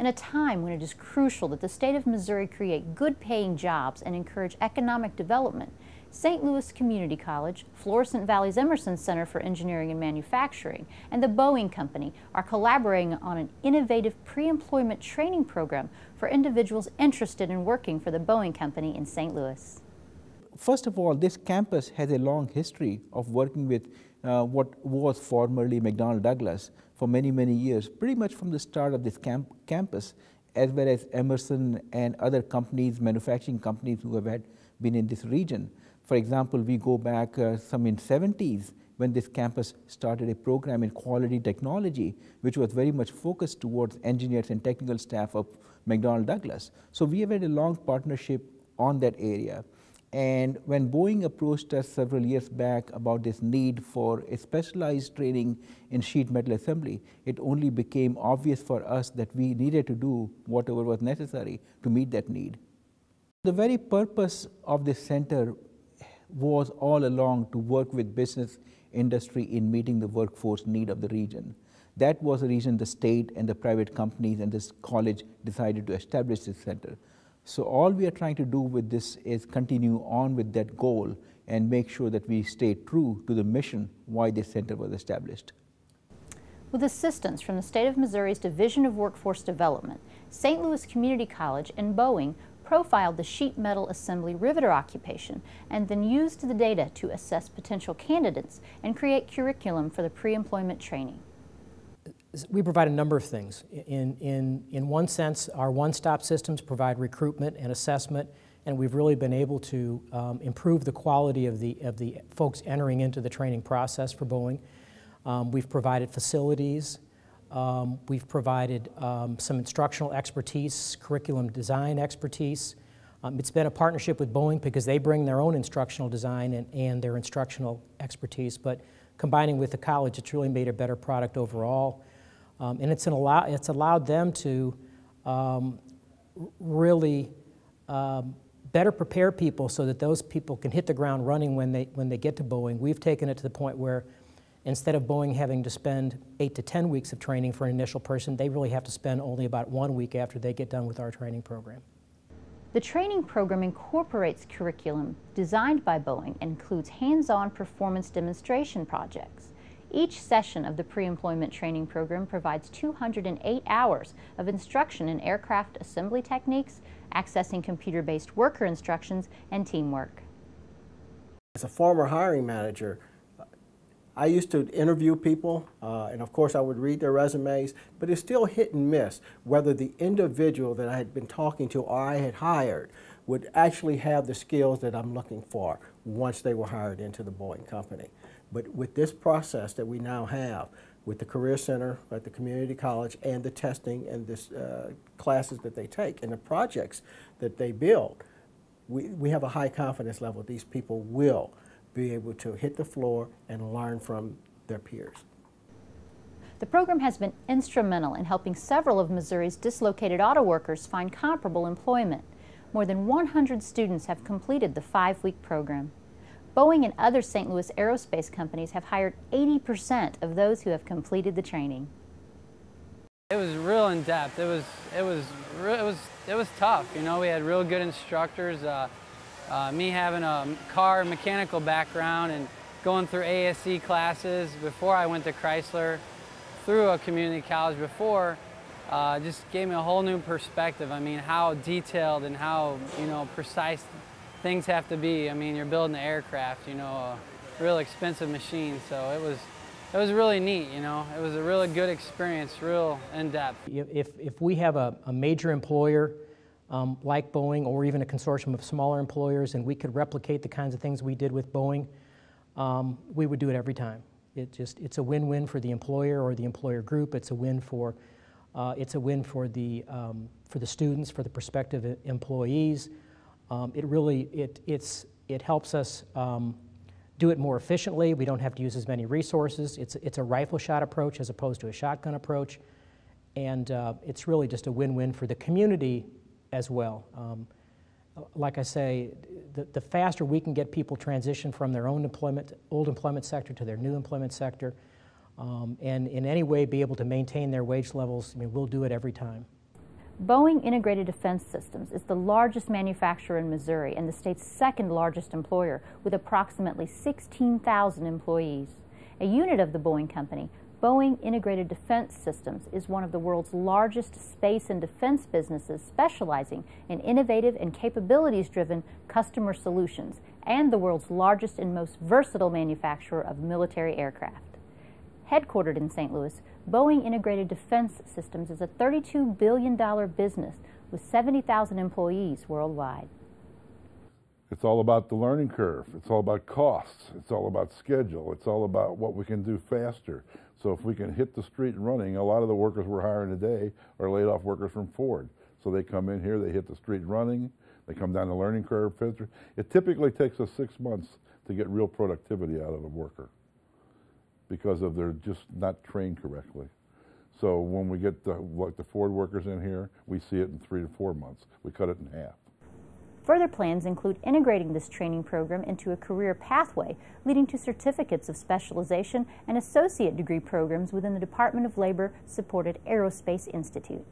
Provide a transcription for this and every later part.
In a time when it is crucial that the state of Missouri create good-paying jobs and encourage economic development, St. Louis Community College, Florissant Valley's Emerson Center for Engineering and Manufacturing, and the Boeing Company are collaborating on an innovative pre-employment training program for individuals interested in working for the Boeing Company in St. Louis. First of all, this campus has a long history of working with what was formerly McDonnell Douglas for many, many years, pretty much from the start of this campus, as well as Emerson and other companies, manufacturing companies who have been in this region. For example, we go back some in 70s when this campus started a program in quality technology, which was very much focused towards engineers and technical staff of McDonnell Douglas. So we have had a long partnership on that area. And when Boeing approached us several years back about this need for a specialized training in sheet metal assembly, it only became obvious for us that we needed to do whatever was necessary to meet that need. The very purpose of this center was all along to work with business industry in meeting the workforce need of the region. That was the reason the state and the private companies and this college decided to establish this center. So all we are trying to do with this is continue on with that goal and make sure that we stay true to the mission why this center was established. With assistance from the State of Missouri's Division of Workforce Development, St. Louis Community College and Boeing profiled the sheet metal assembly riveter occupation and then used the data to assess potential candidates and create curriculum for the pre-employment training. We provide a number of things. In one sense, our one-stop systems provide recruitment and assessment, and we've really been able to improve the quality of the folks entering into the training process for Boeing. We've provided facilities. We've provided some instructional expertise, curriculum design expertise. It's been a partnership with Boeing because they bring their own instructional design and their instructional expertise, but combining with the college, it's really made a better product overall. And it's allowed them to really better prepare people so that those people can hit the ground running when they get to Boeing. We've taken it to the point where instead of Boeing having to spend 8 to 10 weeks of training for an initial person, they really have to spend only about 1 week after they get done with our training program. The training program incorporates curriculum designed by Boeing and includes hands-on performance demonstration projects. Each session of the pre-employment training program provides 208 hours of instruction in aircraft assembly techniques, accessing computer-based worker instructions, and teamwork. As a former hiring manager, I used to interview people, and of course I would read their resumes, but it's still hit and miss whether the individual that I had been talking to or I had hired would actually have the skills that I'm looking for once they were hired into the Boeing company. But with this process that we now have, with the Career Center at the community college and the testing and this classes that they take and the projects that they build, we have a high confidence level these people will be able to hit the floor and learn from their peers. The program has been instrumental in helping several of Missouri's dislocated auto workers find comparable employment. More than 100 students have completed the 5-week program. Boeing and other St. Louis aerospace companies have hired 80% of those who have completed the training. It was real in depth. It was tough. You know, we had real good instructors. Me having a car mechanical background and going through ASE classes before I went to Chrysler, through a community college before, just gave me a whole new perspective. I mean, how detailed and how, you know, precise things have to be. I mean, you're building an aircraft, you know, a real expensive machine. So it was really neat, you know. It was a really good experience, real in-depth. If we have a major employer like Boeing or even a consortium of smaller employers and we could replicate the kinds of things we did with Boeing, we would do it every time. It's a win-win for the employer or the employer group. It's a win for the students, for the prospective employees. It helps us do it more efficiently. We don't have to use as many resources. It's a rifle shot approach as opposed to a shotgun approach, and it's really just a win-win for the community as well. Like I say, the faster we can get people transition from their old employment sector to their new employment sector, and in any way be able to maintain their wage levels, I mean, we'll do it every time. Boeing Integrated Defense Systems is the largest manufacturer in Missouri and the state's second largest employer, with approximately 16,000 employees. A unit of the Boeing company, Boeing Integrated Defense Systems is one of the world's largest space and defense businesses, specializing in innovative and capabilities-driven customer solutions, and the world's largest and most versatile manufacturer of military aircraft. Headquartered in St. Louis, Boeing Integrated Defense Systems is a $32 billion business with 70,000 employees worldwide. It's all about the learning curve. It's all about costs. It's all about schedule. It's all about what we can do faster. So if we can hit the street running, a lot of the workers we're hiring today are laid off workers from Ford. So they come in here, they hit the street running, they come down the learning curve faster. It typically takes us 6 months to get real productivity out of a worker, because of they're just not trained correctly. So when we get like the Ford workers in here, we see it in 3 to 4 months. We cut it in half. Further plans include integrating this training program into a career pathway, leading to certificates of specialization and associate degree programs within the Department of Labor-supported Aerospace Institute.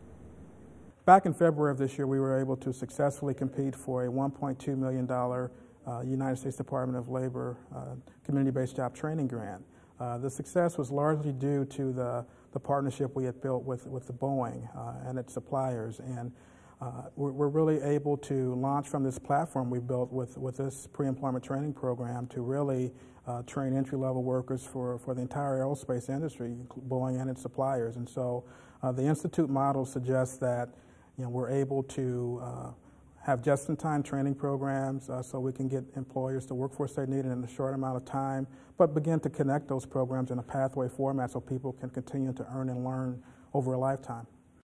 Back in February of this year, we were able to successfully compete for a $1.2 million United States Department of Labor community-based job training grant. The success was largely due to the partnership we had built with the Boeing and its suppliers, and we're really able to launch from this platform we built with this pre-employment training program to really train entry-level workers for the entire aerospace industry, Boeing and its suppliers. And so the Institute model suggests that we're able to have just-in-time training programs so we can get employers the workforce they need in a short amount of time, but begin to connect those programs in a pathway format so people can continue to earn and learn over a lifetime.